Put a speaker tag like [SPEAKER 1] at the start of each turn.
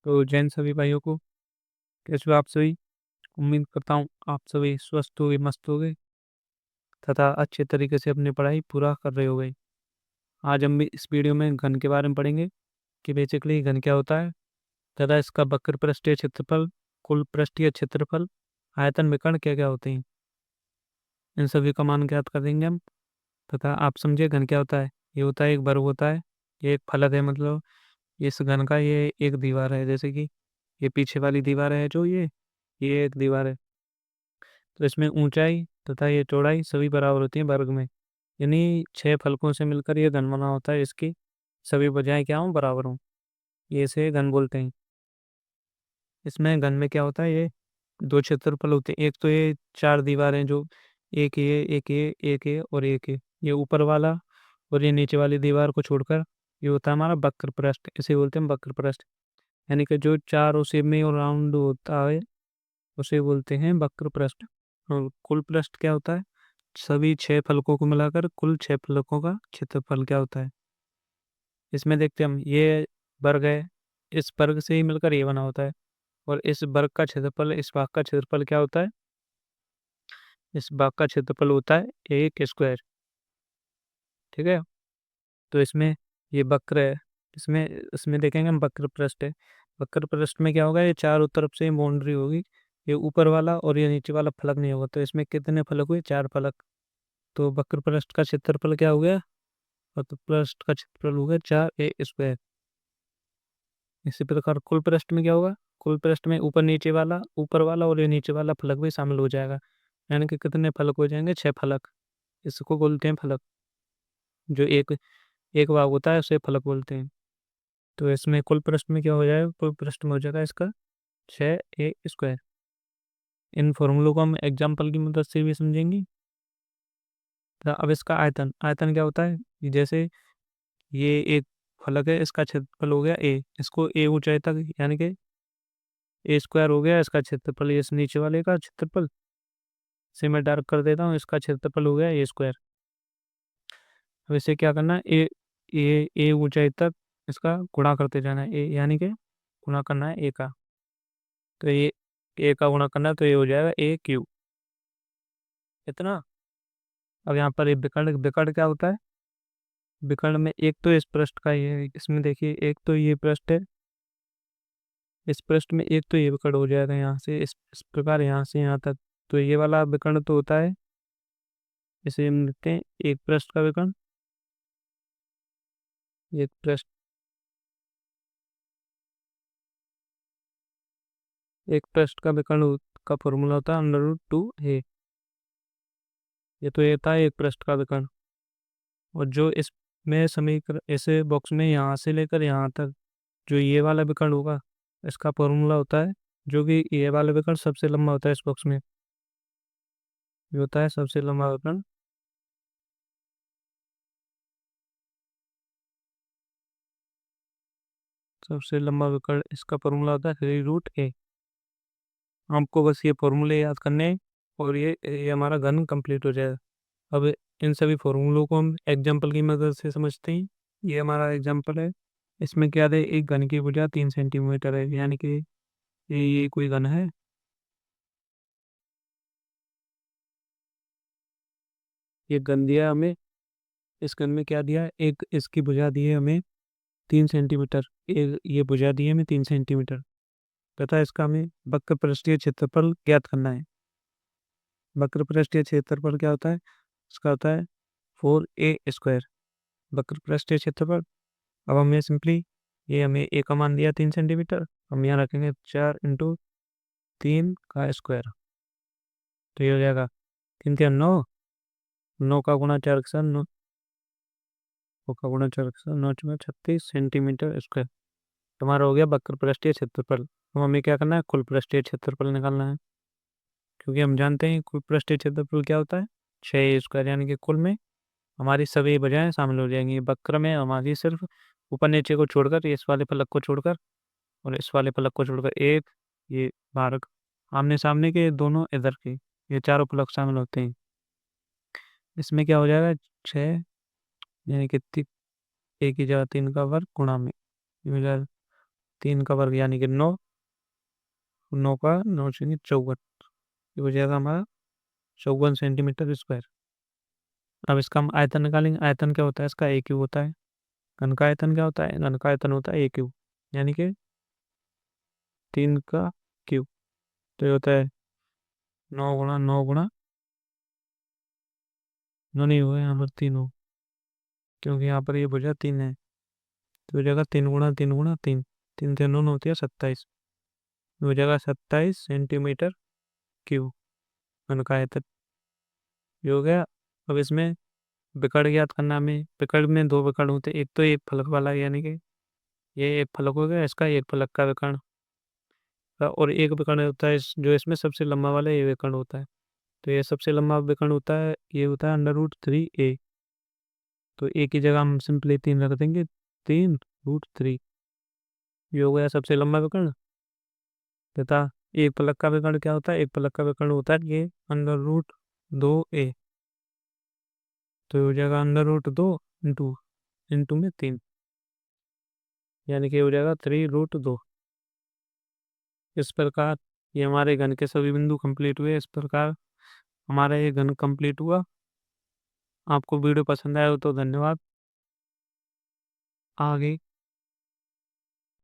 [SPEAKER 1] तो जैन सभी भाइयों को कैसे हो आप सभी। उम्मीद करता हूँ आप सभी स्वस्थ होगे, मस्त होगे तथा अच्छे तरीके से अपनी पढ़ाई पूरा कर रहे होगे। आज हम भी इस वीडियो में घन के बारे में पढ़ेंगे कि बेसिकली घन क्या होता है तथा इसका वक्र पृष्ठीय क्षेत्रफल, कुल पृष्ठीय क्षेत्रफल, आयतन, विकर्ण क्या क्या होते हैं, इन सभी का मान ज्ञात कर देंगे हम। तथा आप समझिए घन क्या होता है। ये होता है एक वर्ग होता है, ये एक फलक है, मतलब इस घन का ये एक दीवार है। जैसे कि ये पीछे वाली दीवार है जो ये एक दीवार है। तो इसमें ऊंचाई तथा ये चौड़ाई सभी बराबर होती है वर्ग में। यानी 6 फलकों से मिलकर ये घन बना होता है, इसकी सभी भुजाएं क्या हों, बराबर हों। ये इसे घन बोलते हैं। इसमें घन में क्या होता है, ये दो क्षेत्रफल होते हैं। एक तो ये चार दीवारें जो एक ये और एक ये ऊपर वाला और ये नीचे वाली दीवार को छोड़कर ये होता है हमारा वक्र पृष्ठ। इसे बोलते हैं वक्र पृष्ठ। यानी कि जो चार उसी में और राउंड होता है उसे बोलते हैं वक्र पृष्ठ। और कुल पृष्ठ क्या होता है, सभी 6 फलकों को मिलाकर कुल 6 फलकों का क्षेत्रफल क्या होता है। इसमें देखते हैं हम, ये वर्ग है, इस वर्ग से ही मिलकर ये बना होता है। और इस वर्ग का क्षेत्रफल, इस भाग का क्षेत्रफल क्या होता है, इस भाग का क्षेत्रफल होता है एक स्क्वायर। ठीक है। तो इसमें ये वक्र है, इसमें इसमें देखेंगे हम वक्र पृष्ठ है। वक्र पृष्ठ में क्या होगा, ये चारों तरफ से बाउंड्री होगी। ये ऊपर वाला और ये नीचे वाला फलक नहीं होगा। तो इसमें कितने फलक हुए, 4 फलक। तो वक्र पृष्ठ का क्षेत्रफल क्या हो गया, वक्र पृष्ठ का क्षेत्रफल हो गया 4a²। इसी प्रकार कुल पृष्ठ में क्या होगा, कुल पृष्ठ में ऊपर वाला और ये नीचे वाला फलक भी शामिल हो जाएगा। यानी कि कितने फलक हो जाएंगे, 6 फलक। इसको बोलते हैं फलक। जो एक एक भाग होता है उसे फलक बोलते हैं। तो इसमें कुल पृष्ठ में क्या हो जाएगा, कुल पृष्ठ में हो जाएगा इसका 6a²। इन फॉर्मूलों को हम एग्जाम्पल की मदद से भी समझेंगे। तो अब इसका आयतन, आयतन क्या होता है, जैसे ये एक फलक है, इसका क्षेत्रफल हो गया ए, इसको ए ऊंचाई तक यानी कि a² हो गया इसका क्षेत्रफल। इस नीचे वाले का क्षेत्रफल से मैं डार्क कर देता हूँ, इसका क्षेत्रफल हो गया a²। अब इसे क्या करना है, ए ऊंचाई तक इसका गुणा करते जाना है, ए यानी कि गुणा करना है ए का। तो ये ए का गुणा करना है तो ये हो जाएगा a³ इतना। अब यहाँ पर ये विकर्ण, विकर्ण क्या होता है, विकर्ण में एक तो इस पृष्ठ का ये, इसमें देखिए एक तो ये पृष्ठ है, इस पृष्ठ में एक तो ये विकर्ण हो जाएगा यहाँ से इस प्रकार यहाँ से यहाँ तक। तो ये वाला विकर्ण तो होता है, इसे हम लिखते हैं एक पृष्ठ का विकर्ण। एक पृष्ठ, एक पृष्ठ का विकर्ण का फॉर्मूला होता है √2a। ये तो ये था एक पृष्ठ का विकर्ण। और जो इसमें समीकरण, ऐसे बॉक्स में यहाँ से लेकर यहाँ तक जो ये वाला विकर्ण होगा, इसका फॉर्मूला होता है, जो कि ये वाला विकर्ण सबसे लंबा होता है इस बॉक्स में, ये होता है सबसे लंबा विकर्ण। सबसे लंबा विकर्ण इसका फॉर्मूला होता है 3√a। आपको बस ये फॉर्मूले याद करने हैं और ये हमारा घन कंप्लीट हो जाएगा। अब इन सभी फॉर्मूलों को हम एग्जाम्पल की मदद से समझते हैं। ये हमारा एग्जाम्पल है। इसमें क्या है, एक घन की भुजा 3 सेंटीमीटर है, यानी कि ये कोई घन है। ये घन दिया हमें, इस घन में क्या दिया है, एक इसकी भुजा दी है हमें 3 सेंटीमीटर। एक ये भुजा दी है हमें 3 सेंटीमीटर तथा इसका हमें वक्र पृष्ठीय क्षेत्रफल ज्ञात करना है। वक्र पृष्ठीय क्षेत्रफल क्या होता है, इसका होता है 4a²। वक्र पृष्ठीय क्षेत्रफल। अब हमें सिंपली, ये हमें ए का मान दिया 3 सेंटीमीटर, हम यहाँ रखेंगे 4 × 3 का स्क्वायर। तो ये हो जाएगा 3 × 9, 9 का गुणा 4 के साथ 9, 9 का गुणा 4 के साथ 9×36 सेंटीमीटर स्क्वायर। तुम्हारा हो गया वक्र पृष्ठीय क्षेत्रफल। अब हमें क्या करना है, कुल पृष्ठीय क्षेत्रफल निकालना है। क्योंकि हम जानते हैं कुल पृष्ठीय क्षेत्रफल क्या होता है, 6a²। यानी कि कुल में हमारी सभी भुजाएं शामिल हो जाएंगी। वक्र में हमारी सिर्फ ऊपर नीचे को छोड़कर, इस वाले फलक को छोड़कर और इस वाले फलक को छोड़कर एक, ये मार्ग आमने सामने के दोनों इधर के, ये चारों फलक शामिल होते हैं। इसमें क्या हो जाएगा, 6 यानी कि एक की जगह 3 का वर्ग गुणा में, ये हो जाएगा 3 का वर्ग यानी कि 9, 9 का 9 शून्य 54, ये हो जाएगा हमारा 54 सेंटीमीटर स्क्वायर। अब इसका हम आयतन निकालेंगे। आयतन क्या होता है इसका? ए क्यूब होता है। घन का आयतन क्या होता है? घन का आयतन होता है ए क्यूब, यानी कि 3 का क्यूब। तो ये होता है 9 नहीं हुआ यहाँ पर 3 हो, क्योंकि यहाँ पर ये भुजा 3 है। तो हो जाएगा 3 गुणा 3 गुणा 3, 3 से 9 होती है 27, हो जाएगा 27 सेंटीमीटर क्यूब घन का आयतन। ये हो गया। अब इसमें विकर्ण ज्ञात करना हमें। विकर्ण में दो विकर्ण होते हैं, एक तो एक फलक वाला, यानी कि ये एक फलक हो गया, इसका एक फलक का विकर्ण, और एक विकर्ण होता है जो इसमें सबसे लंबा वाला ये विकर्ण होता है। तो ये सबसे लंबा विकर्ण होता है, ये होता है √3a। तो ए की जगह हम सिंपली 3 रख देंगे, 3√3। ये हो गया सबसे लंबा विकर्ण। तथा एक फलक का विकर्ण क्या होता है? एक फलक का विकर्ण होता है ये √2a। तो ये हो जाएगा √2 इंटू इंटू में 3, यानी कि हो जाएगा 3√2। इस प्रकार ये हमारे घन के सभी बिंदु कंप्लीट हुए। इस प्रकार हमारा ये घन कंप्लीट हुआ। आपको वीडियो पसंद आया हो तो धन्यवाद। आगे